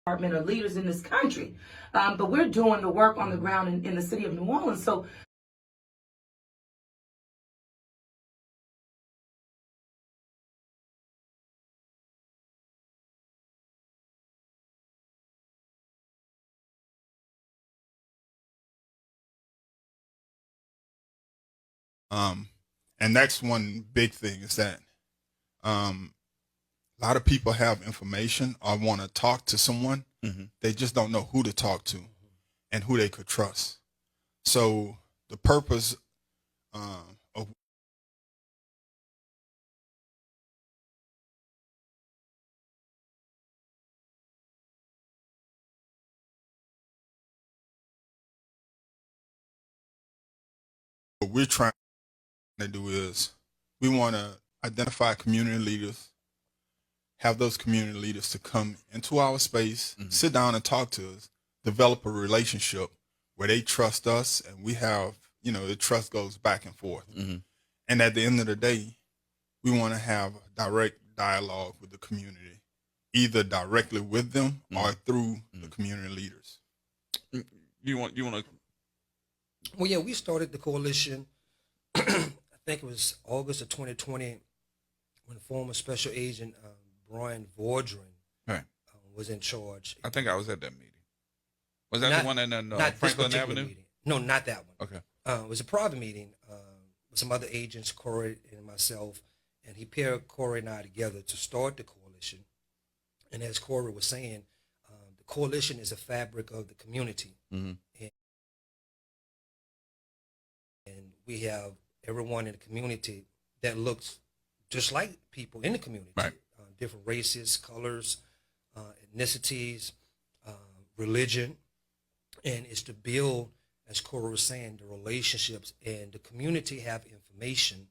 department or leaders in this country. But we're doing the work on the ground in the city of New Orleans. So And that's one big thing is that a lot of people have information or want to talk to someone. They just don't know who to talk to and who they could trust. So the purpose of what we're trying to do is we want to identify community leaders, have those community leaders to come into our space, sit down and talk to us, develop a relationship where they trust us and we have, the trust goes back and forth. And at the end of the day, we want to have direct dialogue with the community, either directly with them or through the community leaders. You want to? Well, yeah, we started the coalition, I think it was August of 2020, when former Special Agent Brian Vordren Right. Was in charge. I think I was at that meeting. Was that the one in Franklin Avenue? Meeting. No, not that one. Okay. It was a private meeting with some other agents, Corey and myself, and he paired Corey and I together to start the coalition. And as Corey was saying, the coalition is a fabric of the community. And we have everyone in the community that looks just like people in the community. Right. Different races, colors, ethnicities, religion. And it's to build, as Cora was saying, the relationships, and the community have information,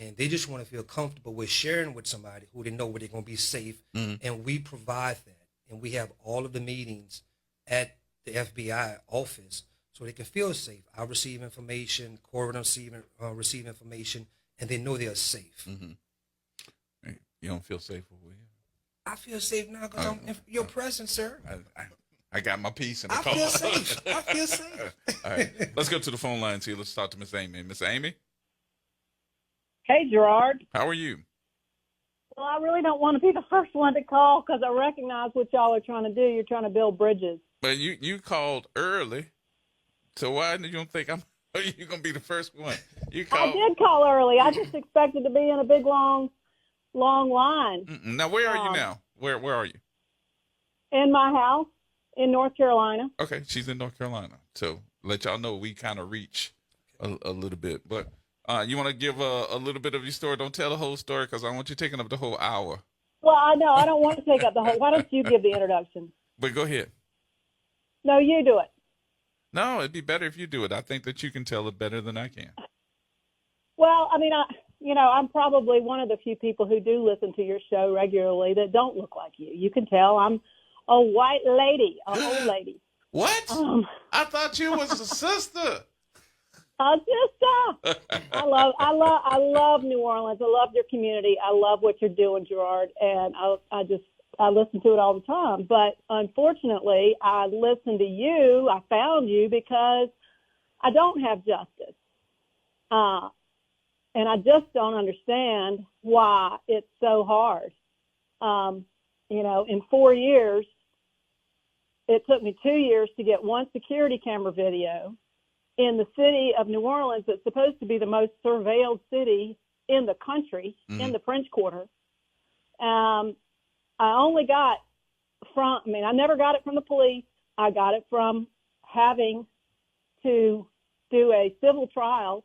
and they just want to feel comfortable with sharing with somebody who they know where they're going to be safe. And we provide that. And we have all of the meetings at the FBI office so they can feel safe. I receive information, Cora receive information, and they know they're safe. You don't feel safe over here? I feel safe now because I'm in your presence, sir. I got my piece in the I car. feel safe. I feel safe. All right, let's go to the phone lines here. Let's talk to Miss Amy. Miss Amy, Hey, Gerard. how are you? Well, I really don't want to be the first one to call because I recognize what y'all are trying to do. You're trying to build bridges. But you called early, so why do you don't think you gonna be the first one? You I called. did call early. I just expected to be in a big, long line. Now, where are you now? Where are you? In my house in North Carolina. Okay, she's in North Carolina. So let y'all know we kind of reach a little bit. But you want to give a little bit of your story? Don't tell the whole story because I want you taking up the whole hour. Well, I know. I don't want to take up the whole. Why don't you give the introduction? But go ahead. No, you do it. No, it'd be better if you do it. I think that you can tell it better than I can. Well, I mean, I'm probably one of the few people who do listen to your show regularly that don't look like you. You can tell I'm a white lady, an old lady. What? I thought you was a sister. A sister. I love New Orleans. I love your community. I love what you're doing, Gerard, and I listen to it all the time. But unfortunately, I listen to you. I found you because I don't have justice. And I just don't understand why it's so hard. In 4 years, it took me 2 years to get one security camera video in the city of New Orleans that's supposed to be the most surveilled city in the country, in the French Quarter. I never got it from the police. I got it from having to do a civil trial.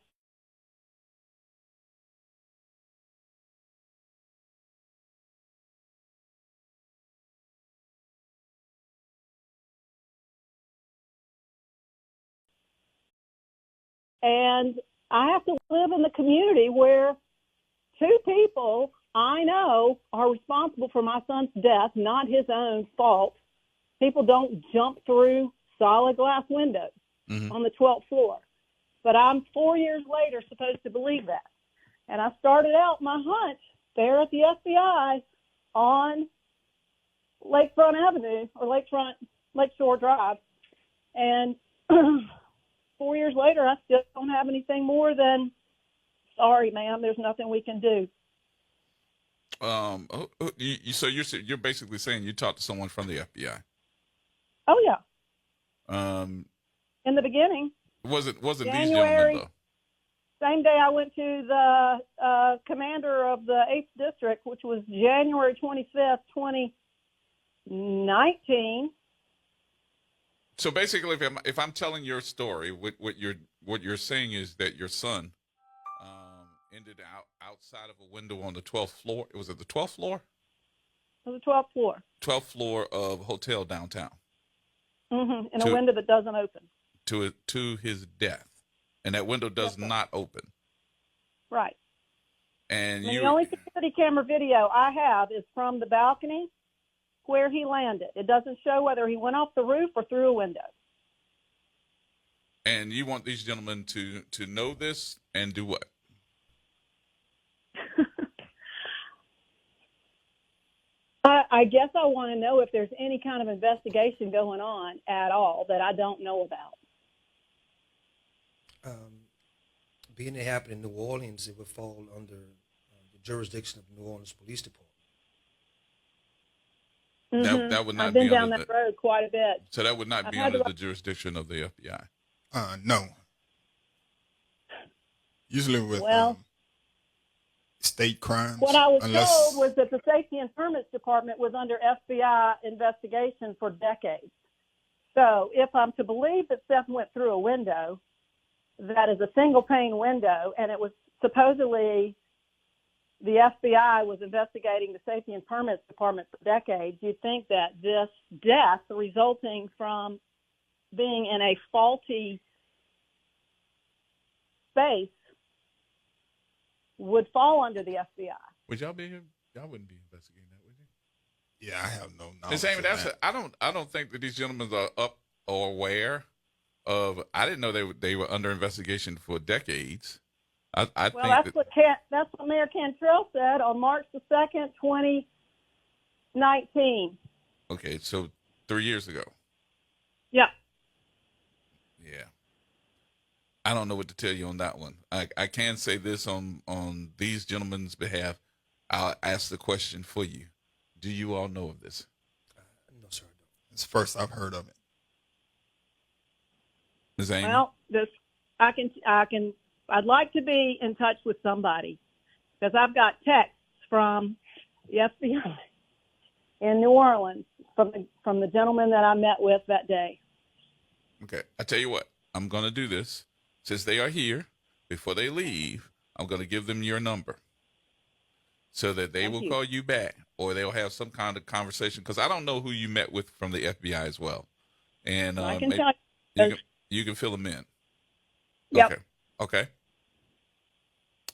And I have to live in the community where two people I know are responsible for my son's death, not his own fault. People don't jump through solid glass windows on the 12th floor. But I'm 4 years later supposed to believe that. And I started out my hunt there at the FBI on Lakefront Avenue or Lakeshore Drive. And 4 years later, I still don't have anything more than, sorry, ma'am, there's nothing we can do. So you're basically saying you talked to someone from the FBI. Oh, yeah. In the beginning. Wasn't these January, gentlemen same day I went to the commander of the 8th District, which was January 25th, 2019. So basically, if I'm telling your story, what you're saying is that your son ended outside of a window on the 12th floor. Was it the 12th floor? It was the 12th floor. 12th floor of hotel downtown. In a window that doesn't open. To his death, and that window does not open. Right. And the only security camera video I have is from the balcony where he landed. It doesn't show whether he went off the roof or through a window. And you want these gentlemen to know this and do what? I guess I want to know if there's any kind of investigation going on at all that I don't know about. Being it happened in New Orleans, it would fall under the jurisdiction of the New Orleans Police Department. That would not I've been be down under that road quite a bit. So that would not be under the jurisdiction of the FBI. No. Usually with state crimes. What I was told was that the Safety and Permits Department was under FBI investigation for decades. So if I'm to believe that Seth went through a window, that is a single pane window, and it was supposedly the FBI was investigating the Safety and Permits Department for decades, you'd think that this death resulting from being in a faulty space would fall under the FBI. Would y'all be here? Y'all wouldn't be investigating that, would you? Yeah, I have no knowledge. Ms. Amy, I don't think that these gentlemen are up or aware of. I didn't know they were under investigation for decades. That's what Mayor Cantrell said on March the 2nd, 2019. Okay, so 3 years ago. Yeah. Yeah. I don't know what to tell you on that one. I can say this on these gentlemen's behalf. I'll ask the question for you. Do you all know of this? No, sir, I don't. It's the first I've heard of it. Ms. Amy? Well, I'd like to be in touch with somebody because I've got texts from the FBI in New Orleans from the gentleman that I met with that day. Okay. I tell you what, I'm going to do this. Since they are here, before they leave, I'm going to give them your number so that they will call you back or they'll have some kind of conversation because I don't know who you met with from the FBI as well. And I can tell you. You can fill them in. Yep. Okay.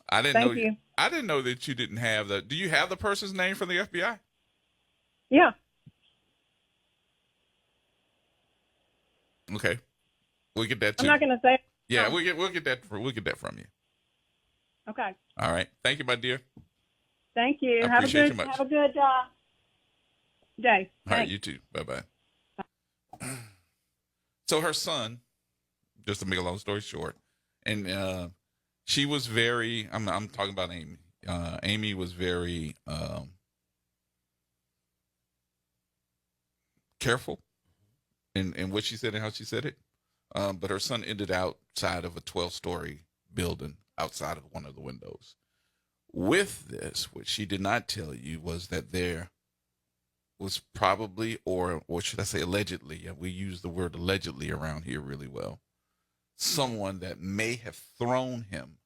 I didn't know that you didn't have that. Do you have the person's name from the FBI? Yeah. Okay. We'll get that too. I'm not going to say. Yeah, we'll get that from you. Okay. All right. Thank you, my dear. Thank you. I appreciate you much. Have a good day. All right, you too. Bye-bye. So her son, just to make a long story short, and she was very, I'm talking about Amy. Amy was very careful in what she said and how she said it. But her son ended outside of a 12-story building outside of one of the windows. With this, what she did not tell you was that there was probably, or should I say allegedly, we use the word allegedly around here really well, someone that may have thrown him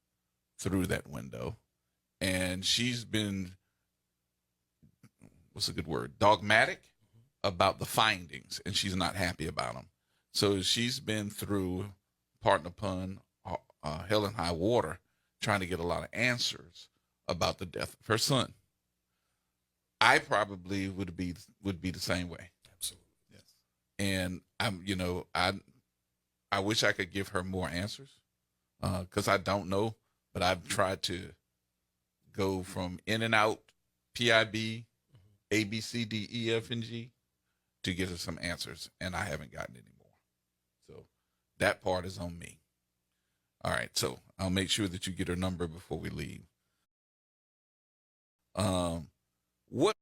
through that window. And she's been, what's a good word, dogmatic about the findings, and she's not happy about them. So she's been through, pardon the pun, hell and high water, trying to get a lot of answers about the death of her son. I probably would be the same way. Absolutely. Yes. And I wish I could give her more answers because I don't know, but I've tried to go from in and out PIB A, B, C, D, E, F, and G to get her some answers, and I haven't gotten any more. So that part is on me. All right, so I'll make sure that you get her number before we leave. What